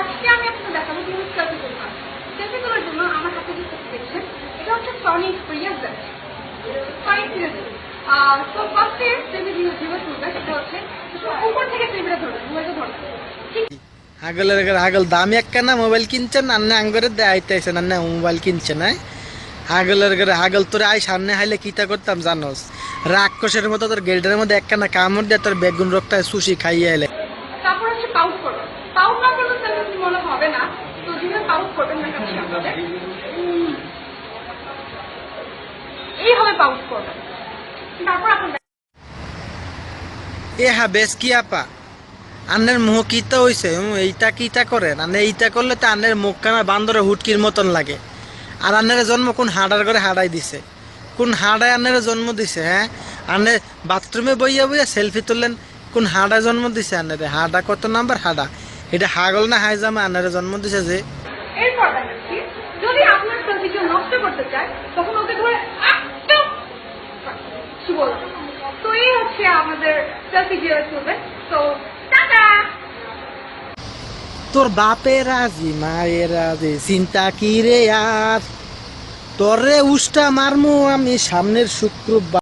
আজকে আমি আপনাকে দেখাবো কিভাবে সেলফি তুলতে হয়। সেলফি তোলার জন্য আমার হাতে যে সেলফি দেখছেন, এটা হচ্ছে সনি এক্সপিরিয়েন্স দেয়। Sony experience. তো ফার্স্টে সেলফি যেভাবে তুলবে সেটা হচ্ছে উপর থেকে সেলফিটা ধরবে, মোবাইলটা ধরবে। ঠিক হাগলের ঘরে হাগল দামি একখানা মোবাইল কিনছেন আন্নে আঙ্গরে দেখাইতেছেন আন্নে মোবাইল কিনছেন হ্যাঁ হাগলের ঘরে হাগল তোর আই সামনে হাইলে কিতা করতাম জানোস রাক্ষসের মতো তোর গেল্ডের মধ্যে একখানা কামড় দিয়ে তোর বেগুন রক্তায় সুশি খাইয়ে এলে। তারপর হচ্ছে পাউট করবে। পাউট না করলে সেলফি মনে হবে না। তো যেভাবে পাউট করবেন দেখাচ্ছি আপনাদের। এইভাবে পাউট করবেন। তারপর আপনার এ হা বেশ কি আপা আন্নের মুখ কিতা হইছে এইটা কিতা করেন আন্নে এইটা করলে তো আন্নের মুখ কানা বান্দরে হুটকির মতন লাগে। আর আন্নের জন্ম কোন হাডার করে হাডাই দিছে কোন হাডায় আন্নের জন্ম দিছে হ্যাঁ আন্নে বাথরুমে বইয়া বইয়া সেলফি তুললেন কোন হাডা জন্ম দিছে আন্নের হাডা কত নাম্বার হাডা এটা হাগল না হাইজামা আন্নের জন্ম দিছে যে। এরপর দেখাচ্ছি, যদি আপনার সেলফি কেউ নষ্ট করতে চায় তখন ওকে ধরে একদম কি বলবো। তো এই হচ্ছে আমাদের সেলফি যেভাবে তুলবেন। তো টাটা। তোর বাপে রাজি মায়ের রাজি চিন্তা কি রে আর তোরে উষ্টা মারমু আমি সামনের শুক্রবার।